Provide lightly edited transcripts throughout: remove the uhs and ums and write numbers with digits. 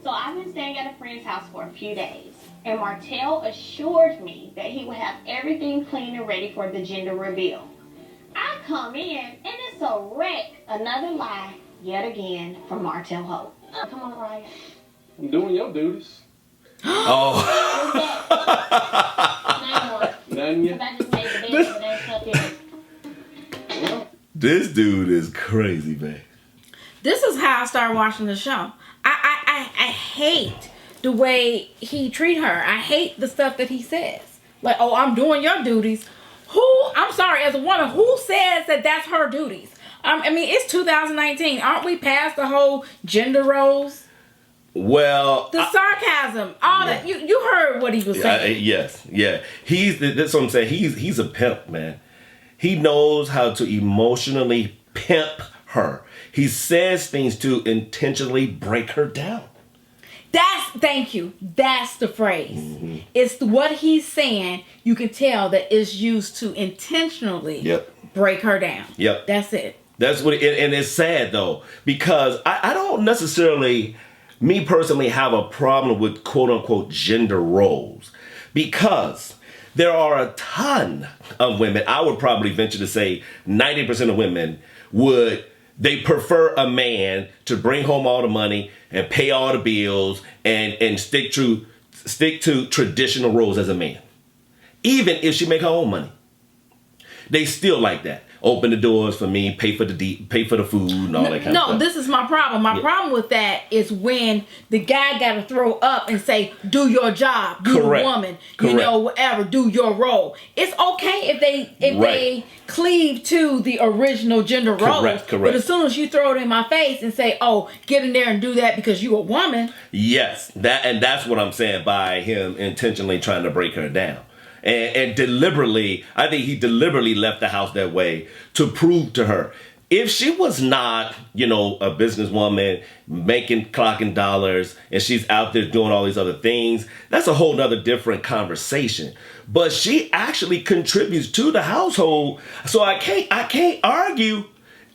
So I've been staying at a friend's house for a few days, and Martell assured me that he would have everything clean and ready for the gender reveal. I come in, and it's a wreck. Another lie, yet again, from Martell Holt. Come on, Ryan. I'm doing your duties. Oh. Nothing yet. I just made the bed, but there's stuff in it. This dude is crazy, man. This is how I started watching the show. I hate the way he treat her. I hate the stuff that he says. Like, oh, I'm doing your duties. I'm sorry, as a woman, who says that that's her duties? I mean, it's 2019. Aren't we past the whole gender roles? Well, The sarcasm, all that. You heard what he was saying. Yes, yeah. That's what I'm saying. He's a pimp, man. He knows how to emotionally pimp her. He says things to intentionally break her down. Thank you. That's the phrase. Mm-hmm. It's what he's saying. You can tell that it's used to intentionally break her down. Yep. That's it. That's what, and it's sad though, because I don't necessarily, me personally, have a problem with quote unquote gender roles, because there are a ton of women, I would probably venture to say 90% of women they prefer a man to bring home all the money and pay all the bills and stick to traditional roles as a man. Even if she make her own money. They still like that. Open the doors for me, pay for the food and all that kind of stuff. No, this is my problem. My problem with that is when the guy got to throw up and say, do your job, be a woman, you know, whatever, do your role. It's okay if they cleave to the original gender role. Correct. But as soon as you throw it in my face and say, oh, get in there and do that because you a woman. Yes, that's what I'm saying by him intentionally trying to break her down. And deliberately, I think he deliberately left the house that way to prove to her, if she was not, a businesswoman clocking dollars, and she's out there doing all these other things, that's a whole nother different conversation. But she actually contributes to the household, so I can't argue.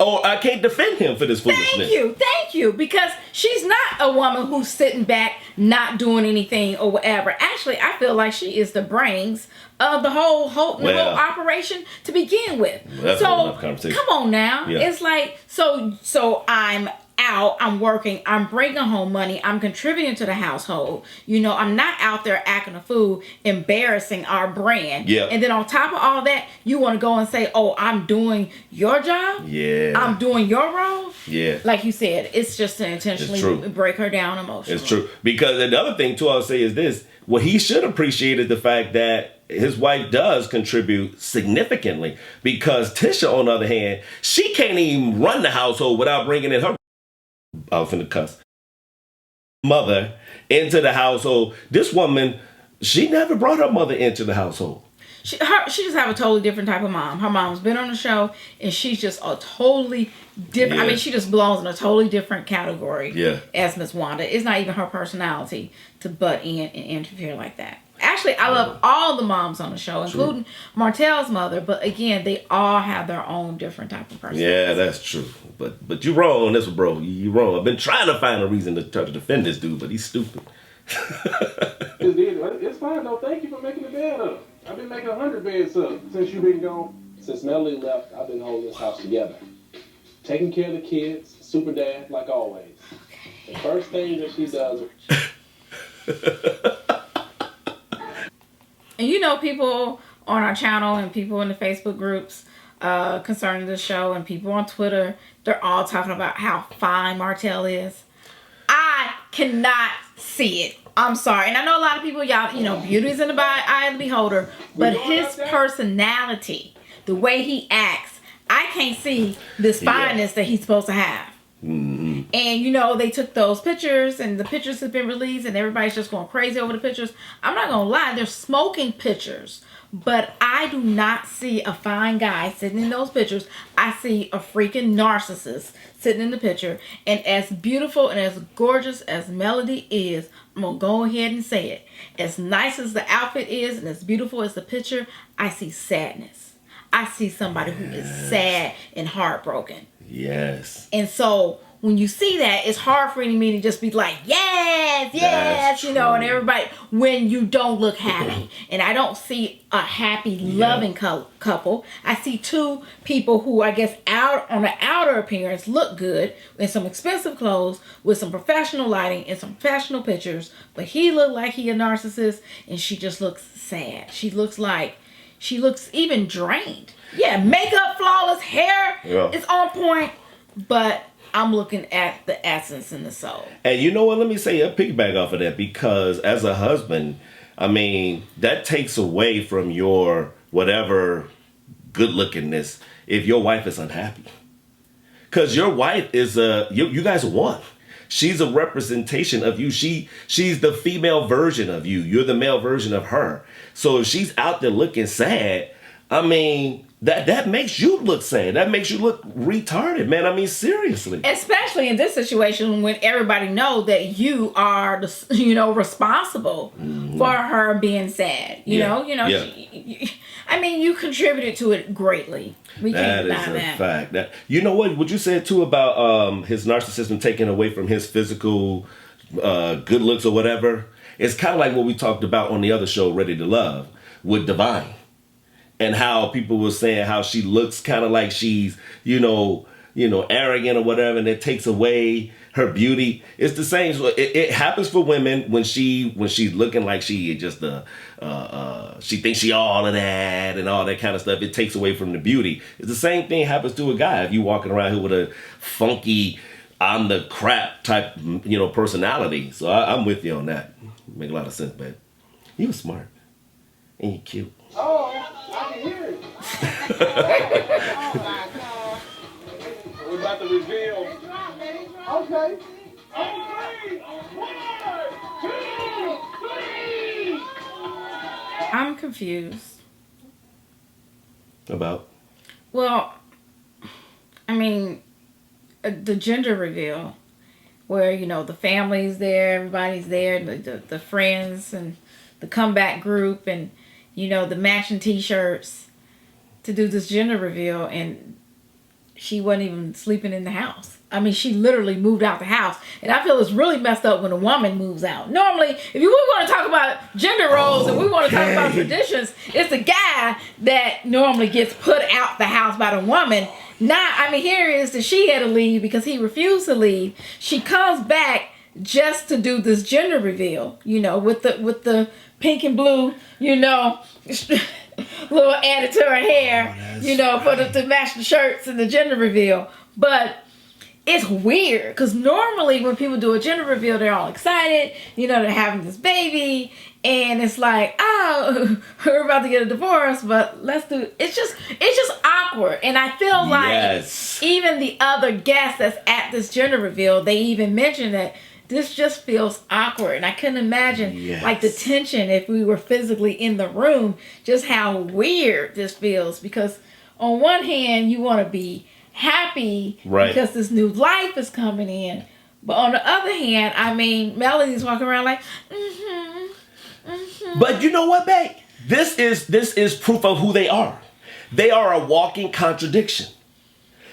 Or I can't defend him for this foolishness. Thank you, because she's not a woman who's sitting back, not doing anything or whatever. Actually, I feel like she is the brains of the whole Holt operation to begin with. That's enough conversation. Come on now. Yeah. It's like, so I'm out, I'm working, I'm bringing home money, I'm contributing to the household. I'm not out there acting a fool, embarrassing our brand. Yeah. And then on top of all that, you want to go and say, oh, I'm doing your job? Yeah. I'm doing your role? Yeah. Like you said, it's just to intentionally break her down emotionally. It's true. Because another thing, too, I'll say is this. What he should appreciate is the fact that his wife does contribute significantly. Because Tisha, on the other hand, she can't even run the household without bringing in her mother into the household. This woman, she never brought her mother into the household. She just have a totally different type of mom. Her mom's been on the show, and she's just a totally different. I mean, she just belongs in a totally different category as Miss Wanda. It's not even her personality to butt in and interfere like that. Actually, I love all the moms on the show, including Martell's mother. But again, they all have their own different type of personality. Yeah, that's true. But you're wrong on this one, bro. You're wrong. I've been trying to find a reason to try to defend this dude, but he's stupid. It's fine, though. Thank you for making the bed up. I've been making 100 beds up since you've been gone. Since Melody left, I've been holding this house together. Taking care of the kids, super dad, like always. The first thing that she does... And people on our channel and people in the Facebook groups concerning the show and people on Twitter, they're all talking about how fine Martell is. I cannot see it. I'm sorry. And I know a lot of people, y'all, beauty is in the eye of the beholder, but his personality, the way he acts, I can't see this fineness that he's supposed to have. Mm-hmm. And they took those pictures and the pictures have been released and everybody's just going crazy over the pictures. I'm not gonna lie, they're smoking pictures, but I do not see a fine guy sitting in those pictures. I see a freaking narcissist sitting in the picture. And as beautiful and as gorgeous as Melody is, I'm gonna go ahead and say it, as nice as the outfit is and as beautiful as the picture, I see sadness. I see somebody who is sad and heartbroken. Yes. And so when you see that, it's hard for me to just be like, yes, you know, and everybody, when you don't look happy. And I don't see a happy, loving couple. I see two people who, I guess, out on the outer appearance look good in some expensive clothes with some professional lighting and some professional pictures. But he looked like he a narcissist, and she just looks sad. She looks even drained. Yeah, makeup flawless, hair is on point, but I'm looking at the essence and the soul. And you know what? Let me say a piggyback off of that, because as a husband, I mean, that takes away from your whatever good lookingness if your wife is unhappy. Because your wife is you guys are one. She's a representation of you. She's the female version of you. You're the male version of her. So if she's out there looking sad, I mean, that makes you look sad. That makes you look retarded, man. I mean, seriously. Especially in this situation when everybody knows that you are, responsible for her being sad. You know. I mean, you contributed to it greatly. We can't deny that. That is a fact. That, you know what you said too about his narcissism taken away from his physical good looks or whatever. It's kind of like what we talked about on the other show, Ready to Love, with Divine. And how people were saying how she looks kind of like she's, arrogant or whatever, and it takes away her beauty. It's the same. So it happens for women when she's looking like she just she thinks she all of that and all that kind of stuff. It takes away from the beauty. It's the same thing happens to a guy if you walking around here with a funky, I'm the crap type, personality. So I'm with you on that. Make a lot of sense, babe. You were smart and you cute. Oh, I can hear it. Oh my God. We're about to reveal. Okay. Okay. 1, 2, 3. I'm confused. About? Well, I mean, the gender reveal, where the family's there, everybody's there, the friends and the comeback group, and the matching t-shirts to do this gender reveal, and she wasn't even sleeping in the house. I mean, she literally moved out the house. And I feel it's really messed up when a woman moves out. Normally, if we want to talk about gender roles and we want to talk about traditions, it's the guy that normally gets put out the house by the woman. Here it is that she had to leave because he refused to leave. She comes back just to do this gender reveal, with the pink and blue, little added to her hair, to match the shirts and the gender reveal. But it's weird because normally when people do a gender reveal, they're all excited, they're having this baby, and it's like, oh, we're about to get a divorce, but let's do it. It's just awkward. And I feel like even the other guests that's at this gender reveal, they even mentioned that this just feels awkward. And I couldn't imagine like the tension if we were physically in the room, just how weird this feels. Because on one hand, you want to be happy because this new life is coming in. But on the other hand, I mean, Melody's walking around like, But you know what, babe? This is proof of who they are. They are a walking contradiction.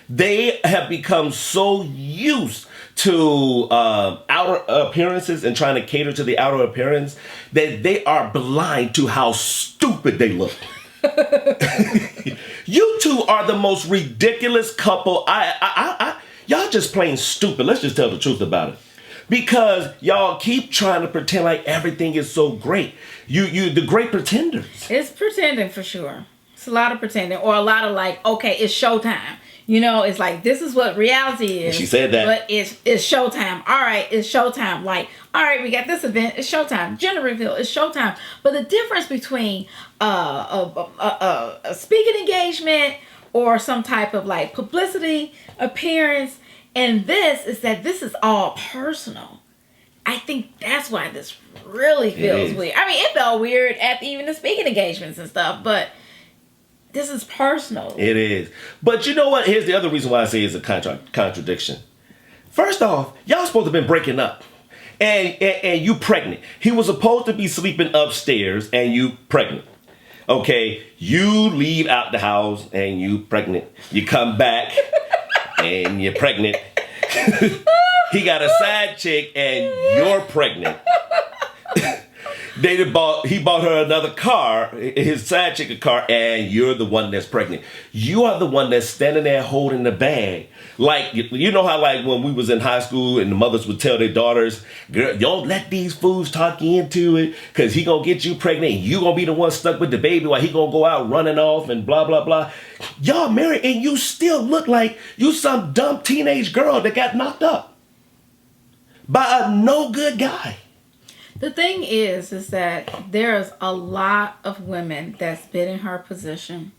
They have become so used to outer appearances and trying to cater to the outer appearance that they are blind to how stupid they look. You two are the most ridiculous couple. Y'all just plain stupid. Let's just tell the truth about it. Because y'all keep trying to pretend like everything is so great. You the great pretenders. It's pretending for sure. It's a lot of pretending, or a lot of like, okay, it's showtime. It's like, this is what reality is. She said that. But it's showtime. All right, it's showtime. Like, all right, we got this event. It's showtime. Gender reveal. It's showtime. But the difference between a speaking engagement or some type of like publicity appearance and this is that this is all personal. I think that's why this really feels weird. I mean, it felt weird at even the speaking engagements and stuff, but this is personal. It is. But you know what? Here's the other reason why I say it's a contradiction. First off, y'all supposed to have been breaking up. And you pregnant. He was supposed to be sleeping upstairs and you pregnant. Okay, you leave out the house and you pregnant. You come back and you're pregnant. He got a side chick and you're pregnant. He bought her another car, his side chick a car, and you're the one that's pregnant. You are the one that's standing there holding the bag. Like, you know how like when we was in high school and the mothers would tell their daughters, girl, don't let these fools talk you into it because he gonna get you pregnant and you gonna be the one stuck with the baby while he gonna go out running off and blah, blah, blah. Y'all married and you still look like you some dumb teenage girl that got knocked up by a no good guy. The thing is that there's a lot of women that's been in her position.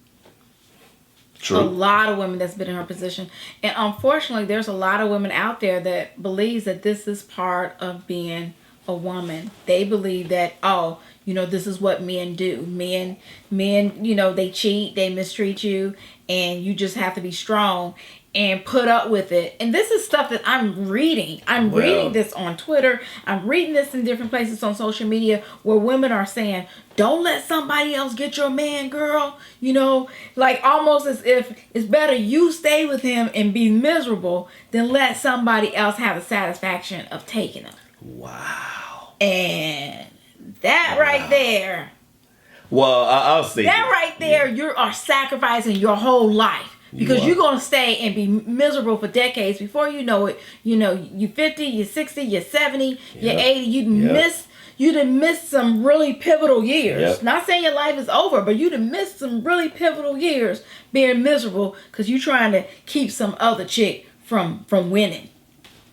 True. A lot of women that's been in her position. And unfortunately, there's a lot of women out there that believes that this is part of being a woman. They believe that, oh, you know, this is what men do. Men, you know, they cheat, they mistreat you, and you just have to be strong and put up with it. And this is stuff that I'm reading. I'm reading this on Twitter. I'm reading this in different places on social media where women are saying, don't let somebody else get your man, girl. You know, like almost as if it's better you stay with him and be miserable than let somebody else have the satisfaction of taking him. Wow. And that right there. Well, I'll say that right there, you are sacrificing your whole life. Because you're going to stay and be miserable for decades. Before you know it, you know, you're 50, you're 60, you're 70, you're 80. You done missed some really pivotal years. Yep. Not saying your life is over, but you done missed some really pivotal years being miserable because you're trying to keep some other chick from winning.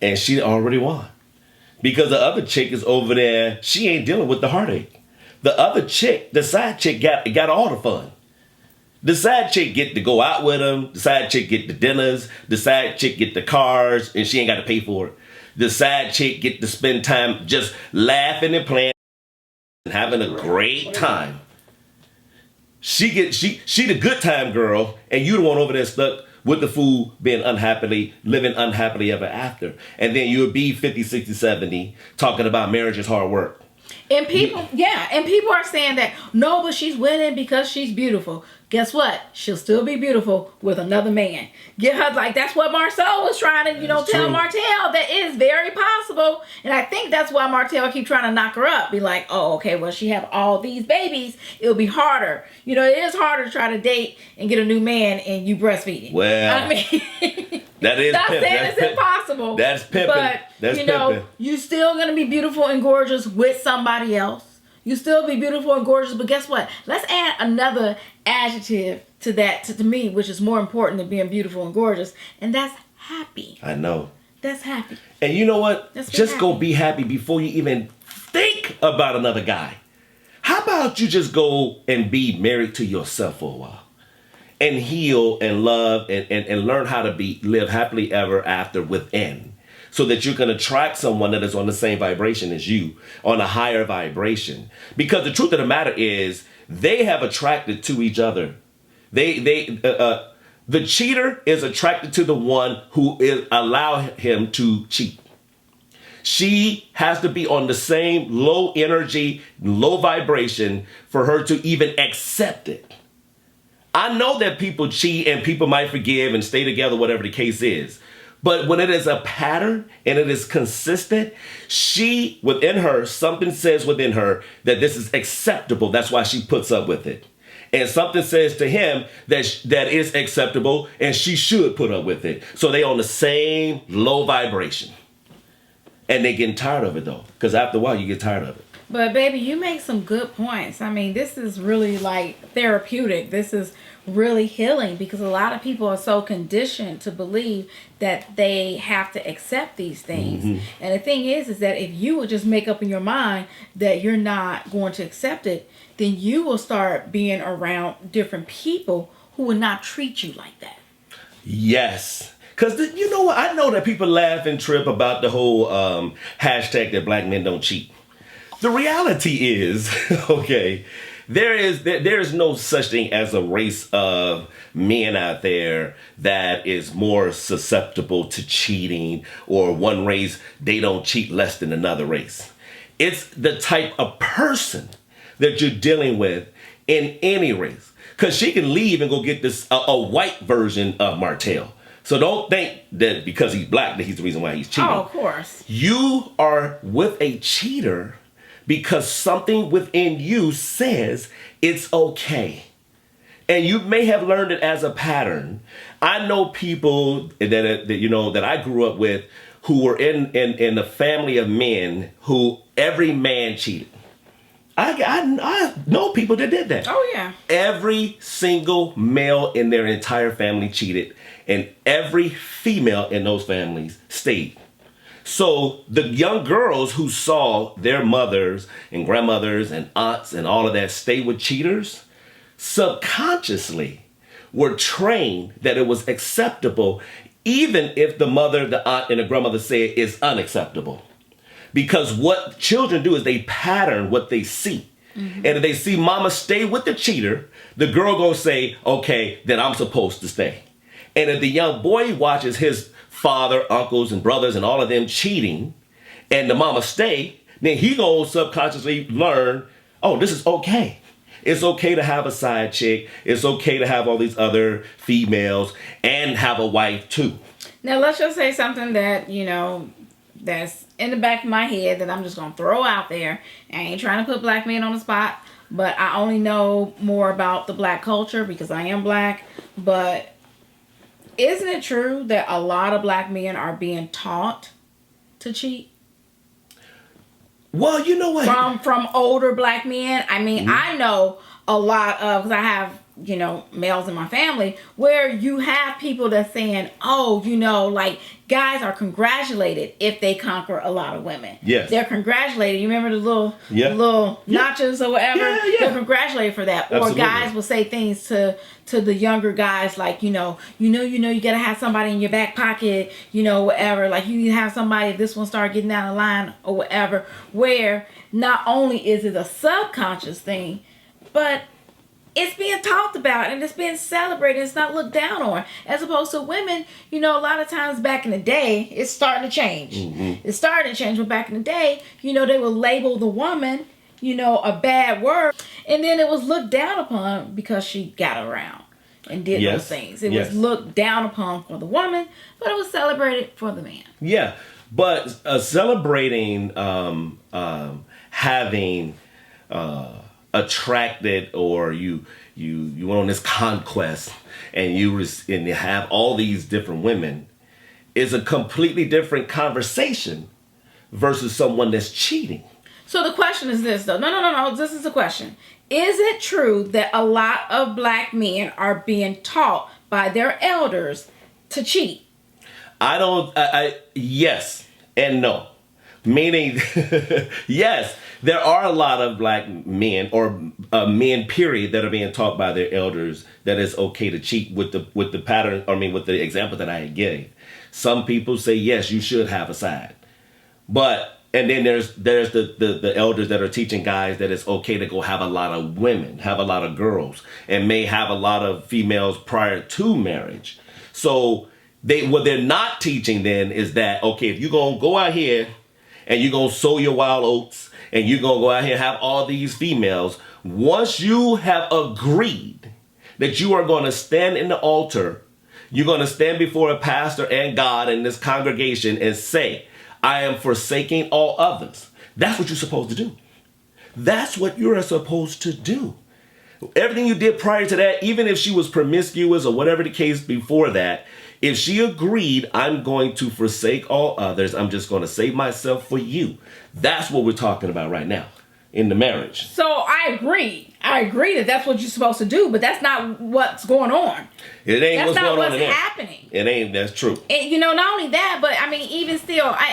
And she already won. Because the other chick is over there, she ain't dealing with the heartache. The other chick, the side chick, got all the fun. The side chick get to go out with him. The side chick get the dinners. The side chick get the cars, and she ain't got to pay for it. The side chick get to spend time just laughing and playing and having a great time. She the good time girl, and you the one over there stuck with the fool being living unhappily ever after. And then you'll be 50, 60, 70 talking about marriage is hard work. And people, and people are saying that, no, but she's winning because she's beautiful. Guess what? She'll still be beautiful with another man. That's what Marcel was trying to, tell Martell that is very possible. And I think that's why Martell keep trying to knock her up. Be like, oh, okay, well, she have all these babies. It'll be harder. It is harder to try to date and get a new man and you breastfeeding. Well, I mean, that is not pimping. saying it's impossible. That's pimping. But, pimping. You still going to be beautiful and gorgeous with somebody else. You still be beautiful and gorgeous, but guess what? Let's add another adjective to that, to me, which is more important than being beautiful and gorgeous, and that's happy. I know. That's happy. And you know what? Just happy. Go be happy before you even think about another guy. How about you just go and be married to yourself for a while and heal and love and learn how to live happily ever after within. So that you can attract someone that is on the same vibration as you, on a higher vibration. Because the truth of the matter is, they have attracted to each other. The cheater is attracted to the one who allow him to cheat. She has to be on the same low energy, low vibration for her to even accept it. I know that people cheat and people might forgive and stay together, whatever the case is. But when it is a pattern and it is consistent, something says within her that this is acceptable. That's why she puts up with it. And something says to him that is acceptable and she should put up with it. So they on the same low vibration. And they getting tired of it though. Because after a while you get tired of it. But baby, you make some good points. I mean, this is really like therapeutic. This is really healing because a lot of people are so conditioned to believe that they have to accept these things. Mm-hmm. And the thing is that if you would just make up in your mind that you're not going to accept it, then you will start being around different people who will not treat you like that. Yes. Because you know what? I know that people laugh and trip about the whole hashtag that black men don't cheat. The reality is, okay, there is no such thing as a race of men out there that is more susceptible to cheating, or one race, they don't cheat less than another race. It's the type of person that you're dealing with in any race. Because she can leave and go get a white version of Martell. So don't think that because he's black that he's the reason why he's cheating. Oh, of course. You are with a cheater because something within you says it's okay. And you may have learned it as a pattern. I know people that I grew up with who were in a family of men who every man cheated. I know people that did that. Oh, yeah. Every single male in their entire family cheated, and every female in those families stayed. So the young girls who saw their mothers and grandmothers and aunts and all of that stay with cheaters, subconsciously were trained that it was acceptable, even if the mother, the aunt, and the grandmother say it's unacceptable. Because what children do is they pattern what they see. Mm-hmm. And if they see mama stay with the cheater, the girl gonna say, okay, then I'm supposed to stay. And if the young boy watches his father, uncles, and brothers and all of them cheating, and the mama stay, then he gonna subconsciously learn, oh, this is okay. It's okay to have a side chick. It's okay to have all these other females and have a wife too. Now let's just say something that, that's in the back of my head that I'm just going to throw out there. I ain't trying to put black men on the spot, but I only know more about the black culture because I am black. But isn't it true that a lot of black men are being taught to cheat? Well, you know what? From older black men. I mean, mm-hmm. I know a lot of, because I have, males in my family, where you have people that's saying, oh, like guys are congratulated if they conquer a lot of women. Yes. They're congratulated. You remember the little notches or whatever? Yeah. They're congratulated for that. Absolutely. Or guys will say things to the younger guys like, you gotta have somebody in your back pocket, whatever. Like you need to have somebody if this one start getting out of line or whatever. Where not only is it a subconscious thing, but it's being talked about and it's being celebrated. It's not looked down on. As opposed to women, a lot of times back in the day, it's starting to change. Mm-hmm. It's starting to change. But back in the day, they would label the woman, a bad word. And then it was looked down upon because she got around and did those things. It was looked down upon for the woman, but it was celebrated for the man. Yeah. But celebrating having... attracted or you went on this conquest and you have all these different women is a completely different conversation versus someone that's cheating. So the question is this though. No. This is the question. Is it true that a lot of black men are being taught by their elders to cheat? Yes and no. Meaning, yes, there are a lot of black men or men, period, that are being taught by their elders that it's okay to cheat with the pattern. With the example that I gave. Some people say yes, you should have a side, and then there's the elders that are teaching guys that it's okay to go have a lot of women, have a lot of girls, and may have a lot of females prior to marriage. So what they're not teaching then is that okay, if you're gonna go out here and you're going to sow your wild oats, and you're going to go out here and have all these females, once you have agreed that you are going to stand in the altar, you're going to stand before a pastor and God in this congregation and say, I am forsaking all others. That's what you're supposed to do. That's what you're supposed to do. Everything you did prior to that, even if she was promiscuous or whatever the case before that, if she agreed, I'm going to forsake all others, I'm just going to save myself for you. That's what we're talking about right now in the marriage. So I agree. I agree that that's what you're supposed to do, but that's not what's going on. It ain't what's going on. That's not what's happening. It ain't. That's true. And, not only that, but even still, I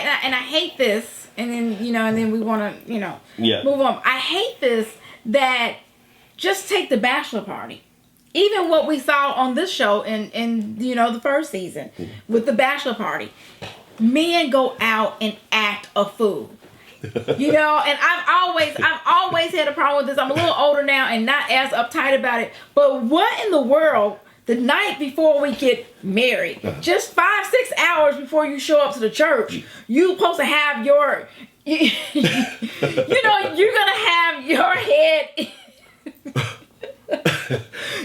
hate this. And then, and then we want to, move on. I hate this that just take the bachelor party. Even what we saw on this show in the first season with the bachelor party, men go out and act a fool. And I've always had a problem with this. I'm a little older now and not as uptight about it. But what in the world, the night before we get married, just 5-6 hours before you show up to the church, you supposed to have your, you're gonna have your head.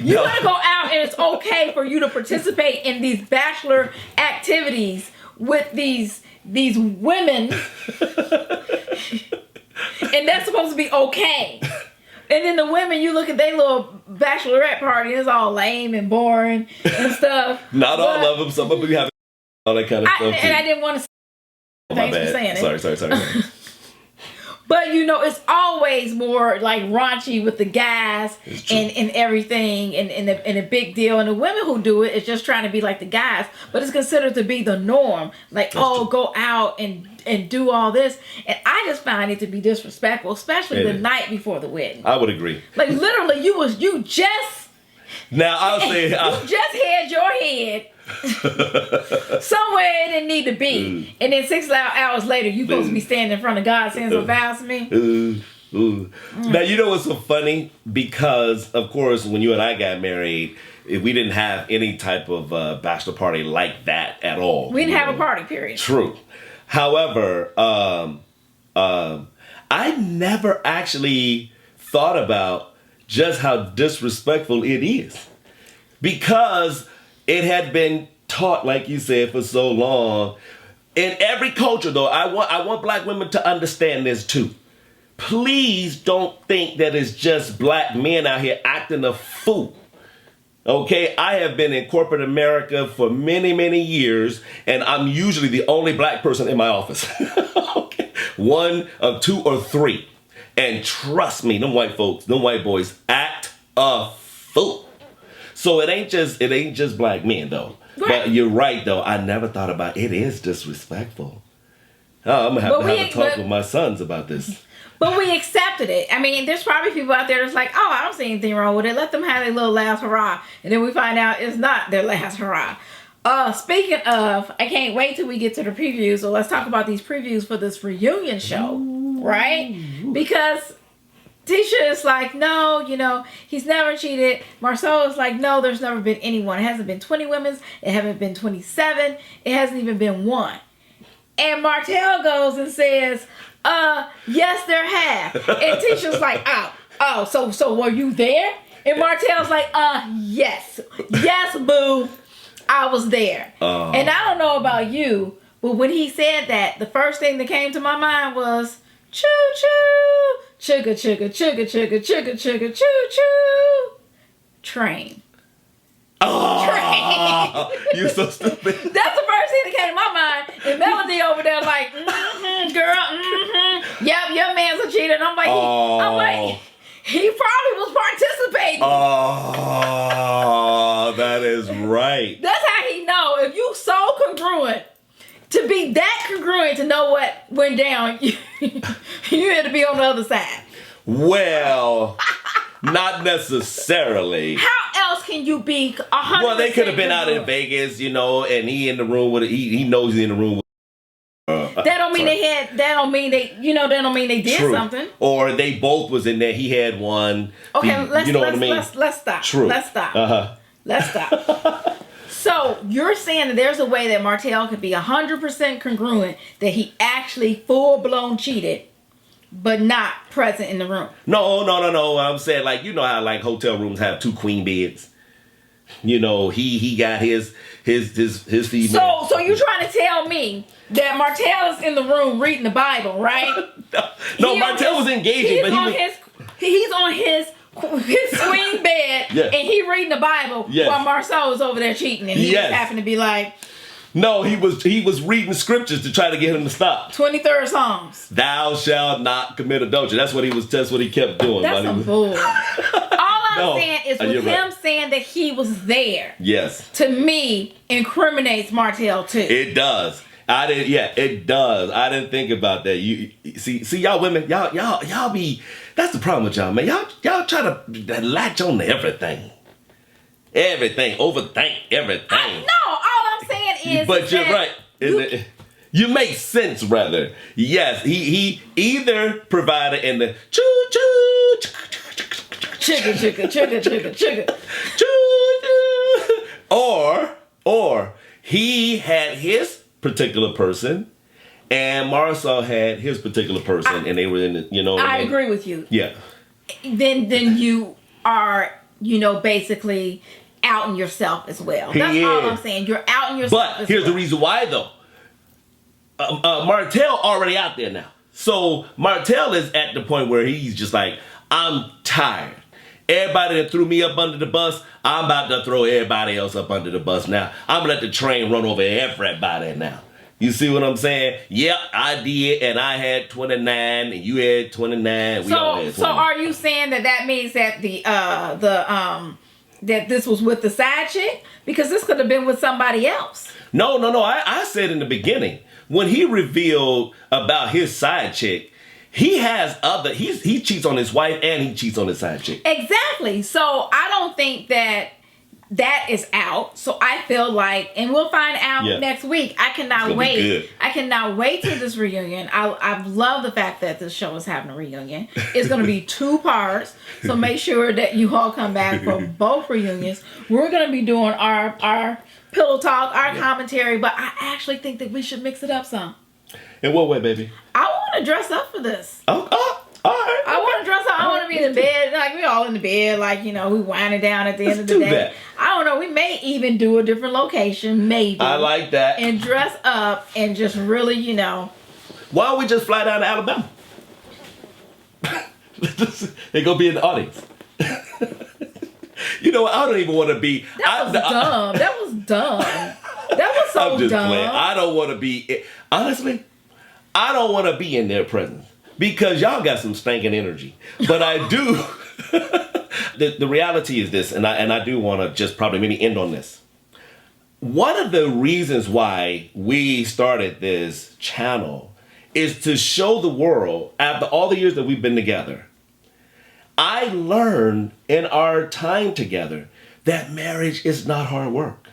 You're gonna go out and it's okay for you to participate in these bachelor activities with these women, and that's supposed to be okay. And then the women, you look at their little bachelorette party, it's all lame and boring and stuff. Not all of them. Some of them have all that kind of stuff. And I didn't want to. Thanks for saying it. Sorry. But it's always more like raunchy with the guys and everything and a big deal. And the women who do it is just trying to be like the guys, but it's considered to be the norm. Like, go out and do all this. And I just find it to be disrespectful, especially the night before the wedding. I would agree. Like literally, you just. Now I'll say you just had your head somewhere it didn't need to be, and then 6 hours later you supposed to be standing in front of God saying some vows to me. Now you know what's so funny, because of course when you and I got married, we didn't have any type of bachelor party like that at all. We didn't have a party, period. True. However, I never actually thought about just how disrespectful it is, because it had been taught, like you said, for so long. In every culture, though, I want black women to understand this too. Please don't think that it's just black men out here acting a fool. Okay, I have been in corporate America for many, many years, and I'm usually the only black person in my office. Okay, 1 of 2 or 3. And trust me, them white folks, them white boys act a fool. So it ain't just black men though. Right. But you're right though. I never thought about it. It is disrespectful. Oh, I'm gonna have to have a talk with my sons about this. But we accepted it. I mean, there's probably people out there that's like, oh, I don't see anything wrong with it. Let them have their little last hurrah. And then we find out it's not their last hurrah. Speaking of, I can't wait till we get to the previews. So let's talk about these previews for this reunion show, right? Because Tisha is like, no, he's never cheated. Marcel is like, no, there's never been anyone. It hasn't been 20 women. It hasn't been 27. It hasn't even been one. And Martell goes and says, yes, there have. And Tisha's like, oh, so were you there? And Martell's like, yes, boo, I was there. And I don't know about you, but when he said that, the first thing that came to my mind was, choo choo, chugga chugga chugga chugga chugga chugga choo choo, train. Oh, you so stupid. That's the first thing that came to my mind. And Melody over there like, girl, yep, your man's a cheater. And I'm like, he probably was participating. Oh, that is right. That's how he know. If you so congruent, to be that congruent to know what went down, you had to be on the other side. Well, not necessarily. How else can you be 100%? Well, they could have been out in Vegas, and he in the room with he knows he's in the room with. That don't mean That don't mean they did True. something. Or they both was in there. He had one. Okay, let's stop. True. Let's stop. Let's stop. So you're saying that there's a way that Martell could be 100% congruent that he actually full-blown cheated, but not present in the room. No. I'm saying, like, you know how like hotel rooms have 2 queen beds. He got his female. So you trying to tell me that Martell is in the room reading the Bible, right? no, Martell was engaging, but he's on his queen bed, yes. And he reading the Bible, yes. While Marcel was over there cheating, and he yes. just happened to be like, no, he was reading scriptures to try to get him to stop. 23rd Psalms. Thou shalt not commit adultery. That's what he kept doing. That's some bull. All I'm saying is with him saying that he was there. Yes. To me, incriminates Martell too. It does. It does. I didn't think about that. You see, y'all women, y'all be. That's the problem with y'all, man. Y'all try to latch on to everything, overthink everything. All I'm saying is. But you're right. You make sense, rather. Yes, he either provided in the choo choo chugga or he had his particular person, and Marcel had his particular person, and they were in the, I agree with you. Yeah. Then you are, basically outing yourself as well. He That's all I'm is. saying. You're outing yourself. But here's the reason why, though. Martell already out there now. So Martell is at the point where he's just like, I'm tired. Everybody that threw me up under the bus, I'm about to throw everybody else up under the bus now. I'm gonna let the train run over everybody now. You see what I'm saying? Yep, I did, and I had 29, and you had 29. We all had 20. So are you saying that means that that this was with the side chick? Because this could have been with somebody else. No. I said in the beginning, when he revealed about his side chick, he has he cheats on his wife and he cheats on his side chick. Exactly. So I don't think that is out. So I feel like, and we'll find out next week. I cannot wait. I cannot wait till this reunion. I love the fact that this show is having a reunion. It's going to be 2 parts. So make sure that you all come back for both reunions. We're going to be doing our pillow talk, our commentary, but I actually think that we should mix it up some. In what way, baby? I want to dress up for this. Oh, all right. I want to dress up. I want to be in the bed. Like, we all in the bed. Like, we winding down at the end of the day. That. I don't know. We may even do a different location. Maybe. I like that. And dress up and just really, Why don't we just fly down to Alabama? They go be in the audience. You know what? I don't even want to be. That was dumb. That was dumb. That was so I'm just dumb. playing. I don't want to be. Honestly, I don't want to be in their presence because y'all got some stinking energy. But I do. The reality is this, and I do want to just probably maybe end on this. One of the reasons why we started this channel is to show the world, after all the years that we've been together, I learned in our time together that marriage is not hard work.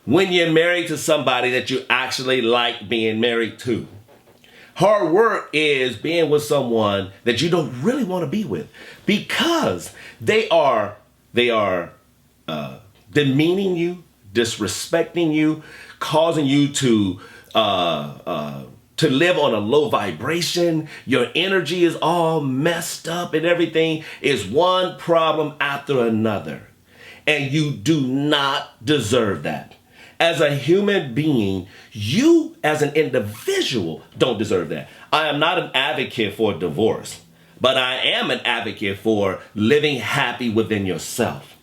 When you're married to somebody that you actually like being married to. Hard work is being with someone that you don't really want to be with because they are demeaning you, disrespecting you, causing you to live on a low vibration. Your energy is all messed up and everything is one problem after another. And you do not deserve that. As a human being, you as an individual don't deserve that. I am not an advocate for divorce, but I am an advocate for living happy within yourself.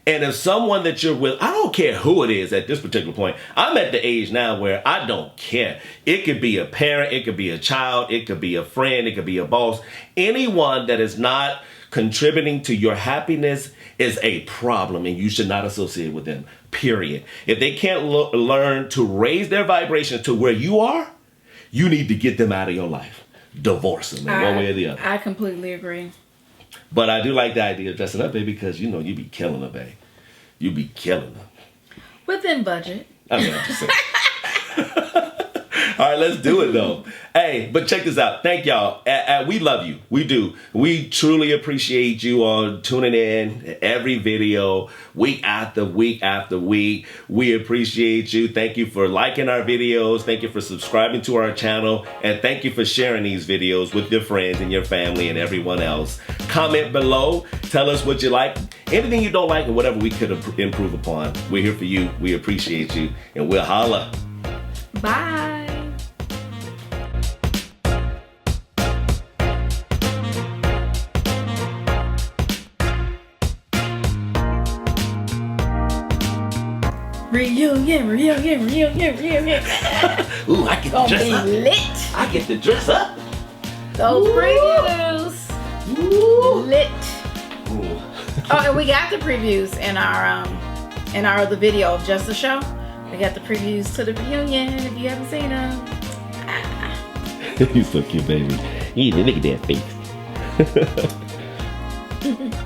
And if someone that you're with, I don't care who it is at this particular point. I'm at the age now where I don't care. It could be a parent, it could be a child, it could be a friend, it could be a boss. Anyone that is not contributing to your happiness is a problem and you should not associate with them, period. If they can't learn to raise their vibration to where you are, you need to get them out of your life. Divorce them in one way or the other. I completely agree. But I do like the idea of dressing up, baby, because you be killing her, babe. You be killing her. Within budget. I mean, I'm just saying. All right, let's do it, though. Hey, but check this out. Thank y'all. We love you. We do. We truly appreciate you all tuning in every video, week after week after week. We appreciate you. Thank you for liking our videos. Thank you for subscribing to our channel. And thank you for sharing these videos with your friends and your family and everyone else. Comment below. Tell us what you like. Anything you don't like and whatever we could improve upon. We're here for you. We appreciate you. And we'll holla. Bye. Reunion. Ooh, I get to dress up. Lit. I get to dress up. Those previews. Ooh. Lit. Ooh. Oh, and we got the previews in our other video of just the show. We got the previews to the reunion if you haven't seen them. You're so cute, baby. You need to look at that face.